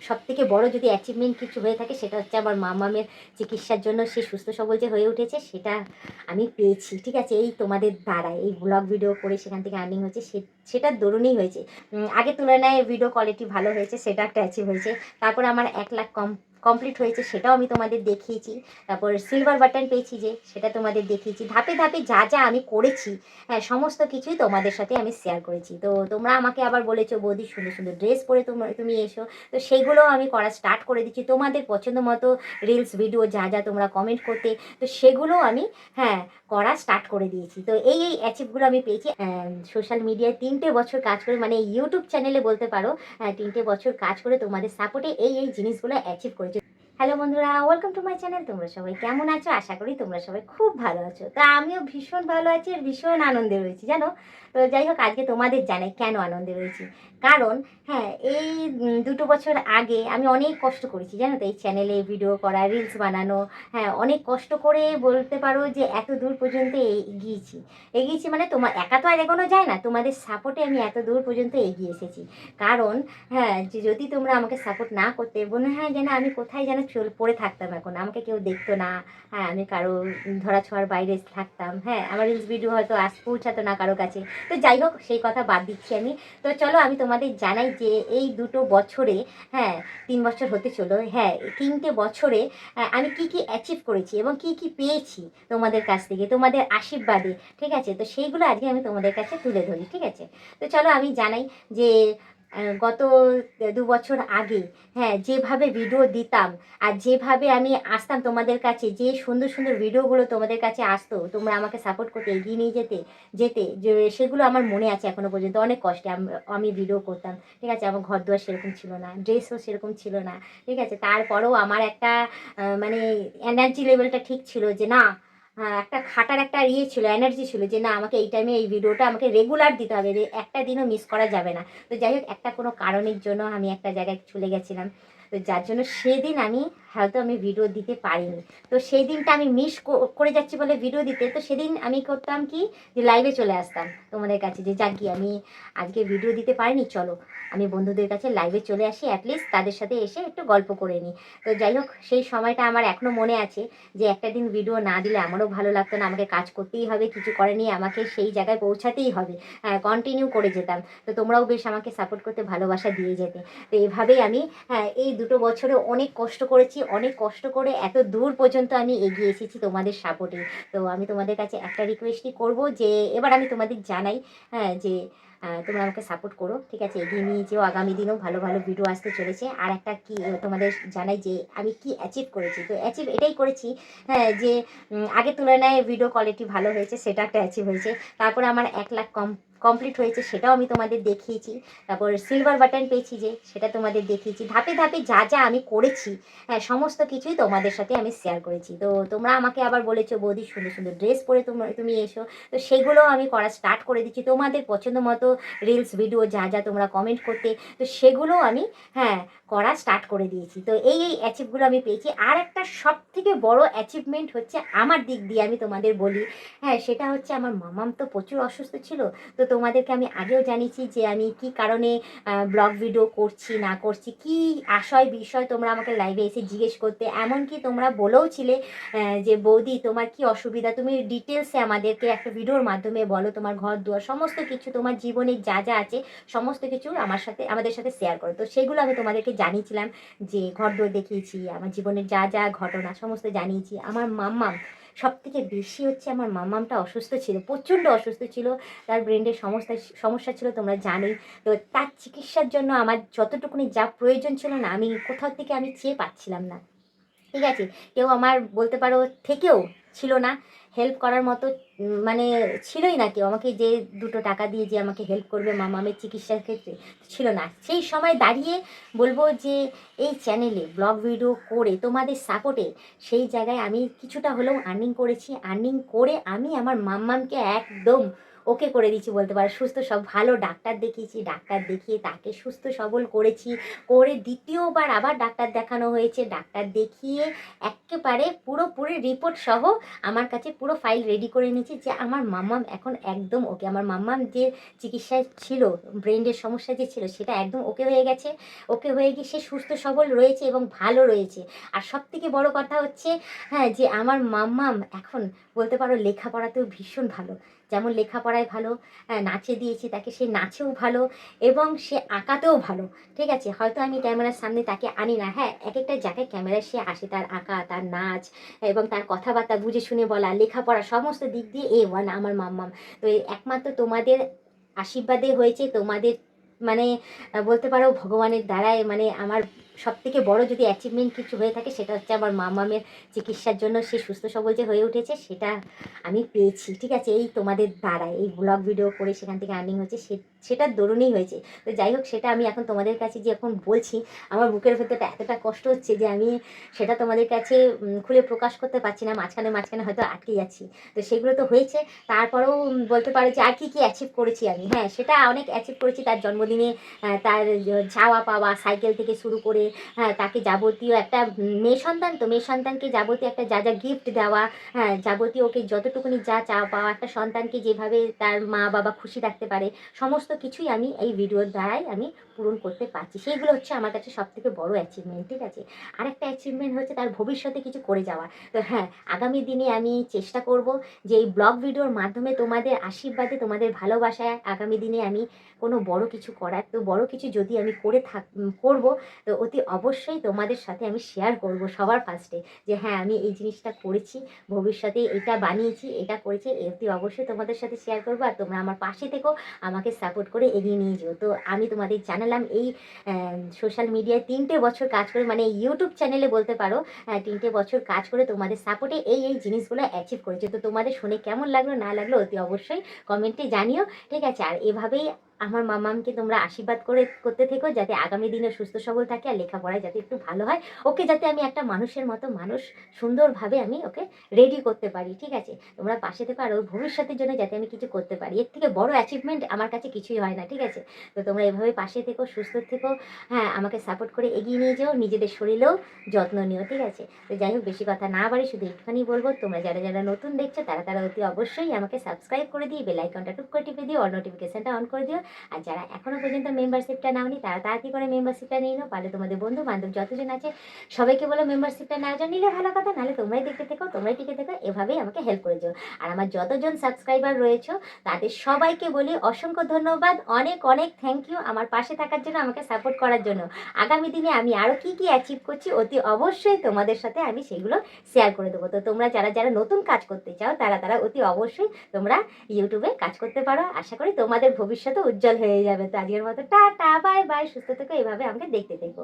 সবথেকে বড় যদি অ্যাচিভমেন্ট কিছু হয়ে থাকে সেটা হচ্ছে আমার মামামের চিকিৎসার জন্য সে সুস্থ সবল যে হয়ে উঠেছে সেটা আমি পেয়েছি। ঠিক আছে, এই তোমাদের দ্বারাই এই ব্লগ ভিডিও করে সেখান থেকে আর্নিং হয়েছে, সেটার দরুনই হয়েছে। আগের তুলনায় ভিডিও কোয়ালিটি ভালো হয়েছে, সেটা একটা অ্যাচিভ হয়েছে। তারপরে আমার 1 লাখ কমপ্লিট হয়েছে, সেটাও আমি তোমাদের দেখিয়েছি। তারপর সিলভার বাটন পেয়েছি যে, সেটা তোমাদের দেখিয়েছি। ধাপে ধাপে যা যা আমি করেছি, হ্যাঁ, সমস্ত কিছুই তোমাদের সাথে আমি শেয়ার করেছি। তো তোমরা আমাকে আবার বলেছো বৌদি সুন্দর সুন্দর ড্রেস পরে তুমি এসো, তো সেগুলোও আমি করা স্টার্ট করে দিচ্ছি। তোমাদের পছন্দ মতো রিলস ভিডিও যা যা তোমরা কমেন্ট করতে, তো সেগুলোও আমি, হ্যাঁ, করা স্টার্ট করে দিয়েছি। তো এই অ্যাচিভগুলো আমি পেয়েছি সোশ্যাল মিডিয়ায় 3টে বছর কাজ করে, মানে ইউটিউব চ্যানেলে বলতে পারো 3টে বছর কাজ করে তোমাদের সাপোর্টে এই জিনিসগুলো অ্যাচিভ করেছি। হ্যালো বন্ধুরা, ওয়েলকাম টু মাই চ্যানেল। তোমরা সবাই কেমন আছো? আশা করি তোমরা সবাই খুব ভালো আছো। তা আমিও ভীষণ ভালো আছি আর ভীষণ আনন্দে রয়েছি জানো। তো যাই হোক, আজকে তোমাদের জানাই কেন আনন্দে রয়েছি। কারণ হ্যাঁ, এই 2 বছর আগে আমি অনেক কষ্ট করেছি জানো তো, এই চ্যানেলে ভিডিও করা, রিলস বানানো। হ্যাঁ, অনেক কষ্ট করে বলতে পারো যে এত দূর পর্যন্ত এগিয়েছি মানে তোমার একা তো আর এগোনো যায় না, তোমাদের সাপোর্টে আমি এত দূর পর্যন্ত এগিয়ে এসেছি। কারণ হ্যাঁ, যে যদি তোমরা আমাকে সাপোর্ট না করতে, মনে হয় যেন আমি কোথায় যেন পড়ে থাকতাম, এখন আমাকে কেউ দেখতো না। হ্যাঁ, আমি কারো ধরাছোঁয়ার বাইরে থাকতাম। হ্যাঁ, আমার রিলস ভিডিও হয়তো পৌঁছাতো না কারো কাছে। তো যাই হোক, সেই কথা বাদ দিচ্ছি আমি। তো চলো আমি তোমাদের জানাই যে এই 2 বছরে, হ্যাঁ, 3 বছর হতে চলো, হ্যাঁ, 3টে বছরে আমি কি কি অ্যাচিভ করেছি এবং কি কি পেয়েছি তোমাদের কাছ থেকে, তোমাদের আশীর্বাদে। ঠিক আছে, তো সেইগুলো আজকে আমি তোমাদের কাছে তুলে ধরি। ঠিক আছে, তো চলো আমি জানাই যে গত 2 বছর আগে, হ্যাঁ, যেভাবে ভিডিও দিতাম আর যেভাবে আমি আসতাম তোমাদের কাছে, যে সুন্দর সুন্দর ভিডিওগুলো তোমাদের কাছে আসতো, তোমরা আমাকে সাপোর্ট করতে, এগিয়ে নিয়ে যেতে যে, সেগুলো আমার মনে আছে এখনো পর্যন্ত। অনেক কষ্টে আমি ভিডিও করতাম। ঠিক আছে, আমার ঘর দুয়ার সেরকম ছিল না, ড্রেসও সেরকম ছিল না। ঠিক আছে, তারপরেও আমার একটা মানে এনার্জি লেভেলটা ঠিক ছিল যে না, একটা খাটার একটা ছিল, এনার্জি ছিল যে না, আমাকে এই টাইমে এই ভিডিওটা আমাকে রেগুলার দিতে হবে, একটা দিনও মিস করা যাবে না। তো যাই হোক, একটা কোনো কারণের জন্য আমি একটা জায়গায় চলে গেছিলাম, তো যার জন্য সেদিন আমি ভিডিও দিতে পারিনি। তো সেই দিনটা আমি মিস করে যাচ্ছি বলে ভিডিও দিতে, তো সেদিন আমি করতাম কি, যে লাইভে চলে আসতাম তোমাদের কাছে, যে যাক গিয়ে আমি আজকে ভিডিও দিতে পারিনি, চলো আমি বন্ধুদের কাছে লাইভে চলে আসি, অ্যাটলিস্ট তাদের সাথে এসে একটু গল্প করে নিই। তো যাই হোক, সেই সময়টা আমার এখনও মনে আছে যে একটা দিন ভিডিও না দিলে আমারও ভালো লাগতো না, আমাকে কাজ করতেই হবে, কিছু করেনি, আমাকে সেই জায়গায় পৌঁছাতেই হবে। কন্টিনিউ করে যেতাম। তো তোমরাও বেশ আমাকে সাপোর্ট করতে, ভালোবাসা দিয়ে যেতে। তো এইভাবেই আমি, হ্যাঁ, এই 2 বছরে অনেক কষ্ট করেছি, অনেক কষ্ট করে এত দূর পর্যন্ত আমি এগিয়ে এসেছি তোমাদের সাপোর্টে। তো আমি তোমাদের কাছে একটা রিকোয়েস্টই করব যে এবার আমি তোমাদের জানাই, হ্যাঁ, যে তোমরা আমাকে সাপোর্ট করো। ঠিক আছে, এগিয়ে নিয়ে যেও, আগামী দিনেও ভালো ভালো ভিডিও আসতে চলেছে। আর একটা কি তোমাদের জানাই যে আমি কি অ্যাচিভ করেছি। তো অ্যাচিভ এটাই করেছি, হ্যাঁ, যে আগের তুলনায় ভিডিও কোয়ালিটি ভালো হয়েছে, সেটা একটা অ্যাচিভ হয়েছে। তারপরে আমার 1 লাখ কমপ্লিট হয়েছে, সেটাও আমি তোমাদের দেখিয়েছি। তারপর সিলভার বাটন পেয়েছি যে, সেটা তোমাদের দেখিয়েছি। ধাপে ধাপে যা যা আমি করেছি, হ্যাঁ, সমস্ত কিছুই তোমাদের সাথে আমি শেয়ার করেছি। তো তোমরা আমাকে আবার বলেছো বৌদি সুন্দর সুন্দর ড্রেস পরে তুমি এসো, তো সেগুলোও আমি করা স্টার্ট করে দিচ্ছি। তোমাদের পছন্দ মতো রিলস ভিডিও যা যা তোমরা কমেন্ট করতে, তো সেগুলোও আমি, হ্যাঁ, করা স্টার্ট করে দিয়েছি। তো এই অ্যাচিভগুলো আমি পেয়েছি। আর একটা সব থেকে বড় অ্যাচিভমেন্ট হচ্ছে আমার দিক দিয়ে আমি তোমাদের বলি, হ্যাঁ, সেটা হচ্ছে আমার মামাম তো প্রচুর অসুস্থ ছিল। তো তোমাদেরকে আমি আগেও জানিয়েছি যে আমি কি কারণে ব্লগ ভিডিও করছি না করছি, কি আশয় বিষয় তোমরা আমাকে লাইভে এসে জিজ্ঞেস করতে, এমনকি তোমরা বলেও ছিলে যে বৌদি তোমার কি অসুবিধা, তুমি ডিটেলসে আমাদেরকে একটা ভিডিওর মাধ্যমে বলো, তোমার ঘর দুয়ার সমস্ত কিছু, তোমার জীবনে যা যা আছে সমস্ত কিছু আমাদের সাথে শেয়ার করো। তো সেগুলো আমি তোমাদেরকে জানিয়েছিলাম, যে ঘর দুয়ার দেখিয়েছি, আমার জীবনের যা যা ঘটনা সমস্ত জানিয়েছি। আমার মাম্মাম সবথেকে বেশি হচ্ছে, আমার মাম্মামটা অসুস্থ ছিল, প্রচণ্ড অসুস্থ ছিল, তার ব্রেনের সমস্যা ছিল তোমরা জানোই। তো তার চিকিৎসার জন্য আমার যতটুকুনি যা প্রয়োজন ছিল না, আমি কোথাও থেকে আমি চেয়ে পাচ্ছিলাম না। ঠিক আছে, কেউ আমার বলতে পারো থেকেও ছিল না হেল্প করার মতো, মানে ছিলই না কেউ আমাকে যে 2 টাকা দিয়ে যে আমাকে হেল্প করবে মামামের চিকিৎসার ক্ষেত্রে, ছিল না। সেই সময় দাঁড়িয়ে বলবো যে এই চ্যানেলে ব্লগ ভিডিও করে তোমাদের সাপোর্টে সেই জায়গায় আমি কিছুটা হলেও আর্নিং করেছি। আর্নিং করে আমি আমার মাম্মামকে একদম ওকে করে দিচ্ছি বলতে পারো, সুস্থ সব ভালো ডাক্তার দেখিয়েছি, ডাক্তার দেখিয়ে তাকে সুস্থ সবল করেছি, করে দ্বিতীয়বার আবার ডাক্তার দেখানো হয়েছে, ডাক্তার দেখিয়ে একেবারে পুরোপুরি রিপোর্ট সহ আমার কাছে পুরো ফাইল রেডি করে নিয়েছি যে আমার মাম্মাম এখন একদম ওকে। আমার মাম্মাম যে চিকিৎসায় ছিল, ব্রেনের সমস্যা যে ছিল সেটা একদম ওকে হয়ে গেছে, ওকে হয়ে গিয়ে সে সুস্থ সবল রয়েছে এবং ভালো রয়েছে। আর সবথেকে বড় কথা হচ্ছে হ্যাঁ, যে আমার মাম্মাম এখন বলতে পারো লেখাপড়াতেও ভীষণ ভালো, যেমন লেখাপড়ায় ভালো, নাচে দিয়েছি তাকে, সে নাচেও ভালো এবং সে আঁকাতেও ভালো। ঠিক আছে, হয়তো আমি ক্যামেরার সামনে তাকে আনি না, হ্যাঁ এক একটা জায়গায় ক্যামেরায় সে আসে, তার আঁকা, তার নাচ এবং তার কথাবার্তা বুঝে শুনে বলা, লেখাপড়া সমস্ত দিক দিয়ে A1 আমার মাম্মাম। তো এই একমাত্র তোমাদের আশীর্বাদে হয়েছে, তোমাদের মানে বলতে পারো ভগবানের দ্বারাই, মানে আমার সব থেকে বড় যদি অ্যাচিভমেন্ট কিছু হয়ে থাকে সেটা হচ্ছে আমার মাম্মামের চিকিৎসার জন্য সে সুস্থ সবল যে হয়ে উঠেছে সেটা আমি পেয়েছি। ঠিক আছে, এই তোমাদের দ্বারাই, এই ব্লগ ভিডিও করে সেখান থেকে আর্নিং হচ্ছে, সেটার দরুনই হয়েছে। তো যাই হোক, সেটা আমি এখন তোমাদের কাছে যে এখন বলছি, আমার বুকের ভেতরটা এতটা কষ্ট হচ্ছে যে আমি সেটা তোমাদের কাছে খুলে প্রকাশ করতে পারছি না, মাঝখানে মাঝখানে হয়তো আটকে যাচ্ছি। তো সেগুলো তো হয়েছে, তারপরেও বলতে পারো যে আর কী কী অ্যাচিভ করেছি আমি। হ্যাঁ, সেটা অনেক অ্যাচিভ করেছি, তার জন্মদিনে তার চাওয়া পাওয়া সাইকেল থেকে শুরু করে, হ্যাঁ তাকে যাবতীয় একটা মেয়ে সন্তান, তো মেয়ে সন্তানকে যাবতীয় একটা যা যা গিফট দেওয়া, হ্যাঁ যাবতীয় ওকে যতটুকুনি যা চাওয়া পাওয়া, একটা সন্তানকে যেভাবে তার মা বাবা খুশি রাখতে পারে, সমস্ত কিছুই আমি এই ভিডিওর দ্বারাই আমি পূরণ করতে পারছি। সেইগুলো হচ্ছে আমার কাছে সবথেকে বড় অ্যাচিভমেন্ট। ঠিক আছে, আরেকটা অ্যাচিভমেন্ট হচ্ছে তার ভবিষ্যতে কিছু করে যাওয়া। তো হ্যাঁ, আগামী দিনে আমি চেষ্টা করব যে এই ব্লগ ভিডিওর মাধ্যমে তোমাদের আশীর্বাদে, তোমাদের ভালোবাসায় আগামী দিনে আমি কোনো বড় কিছু করার, তো বড় কিছু যদি আমি করবো, তো অতি অবশ্যই তোমাদের সাথে আমি শেয়ার করব সবার ফার্স্টে যে হ্যাঁ আমি এই জিনিসটা করেছি, ভবিষ্যতে এটা বানিয়েছি, এটা করেছি, অতি অবশ্যই তোমাদের সাথে শেয়ার করবো। আর তোমরা আমার পাশে থেকো, আমাকে সাপোর্ট করে এগিয়ে নিয়ে যেও। তো আমি তোমাদের জানালাম এই সোশ্যাল মিডিয়ায় 3টে বছর কাজ করে, মানে ইউটিউব চ্যানেলে বলতে পারো 3টে বছর কাজ করে তোমাদের সাপোর্টে এই জিনিসগুলো অ্যাচিভ করেছে। তো তোমাদের শুনে কেমন লাগলো না লাগলো অতি অবশ্যই কমেন্টে জানিও। ঠিক আছে, আর এভাবেই আমার মামামকে তোমরা আশীর্বাদ করতে থেকো যাতে আগামী দিনে সুস্থ সবল থাকে আর লেখাপড়ায় যাতে একটু ভালো হয়, ওকে যাতে আমি একটা মানুষের মতো মানুষ সুন্দরভাবে আমি ওকে রেডি করতে পারি। ঠিক আছে, তোমরা পাশে থেকো, আর ওর ভবিষ্যতের জন্য যাতে আমি কিছু করতে পারি, এর থেকে বড় অ্যাচিভমেন্ট আমার কাছে কিছুই হয় না। ঠিক আছে, তো তোমরা এভাবে পাশে থেকো, সুস্থ থেকো, হ্যাঁ আমাকে সাপোর্ট করে এগিয়ে নিয়ে যাও, নিজেদের শরীরেও যত্ন নিও। ঠিক আছে, তো যাই হোক বেশি কথা না বাড়ি, শুধু একটুখানি বলবো, তোমরা যারা যারা নতুন দেখছো তারা অতি অবশ্যই আমাকে সাবস্ক্রাইব করে দিয়ে বেল আইকনটা টুক করে টিপে দিও, অল নোটিফিকেশনটা অন করে দিও। আর যারা এখনও পর্যন্ত মেম্বারশিপটা নাওনি তারা তাড়াতাড়ি করে মেম্বারশিপটা নিয়ে নাও, পারলে তোমাদের বন্ধু বান্ধব যতজন আছে সবাইকে বলো মেম্বারশিপটা নেওয়ার জন্য, নিলে ভালো কথা, নাহলে তোমরাই দেখতে থেকো, তোমরাই টিকে থেকো, এভাবেই আমাকে হেল্প করে যাও। আর আমার যতজন সাবস্ক্রাইবার রয়েছে তাদের সবাইকে বলি অসংখ্য ধন্যবাদ, অনেক অনেক থ্যাংক ইউ আমার পাশে থাকার জন্য, আমাকে সাপোর্ট করার জন্য। আগামী দিনে আমি আরও কী কী অ্যাচিভ করছি অতি অবশ্যই তোমাদের সাথে আমি সেগুলো শেয়ার করে দেবো। তো তোমরা যারা যারা নতুন কাজ করতে চাও তারা অতি অবশ্যই তোমরা ইউটিউবে কাজ করতে পারো, আশা করি তোমাদের ভবিষ্যতে উজ্জ্বল হয়ে যাবে। তো আজকের মতো টাটা, বাই বাই, সুস্থ থেকো, এভাবে আমাকে দেখতে থেকো।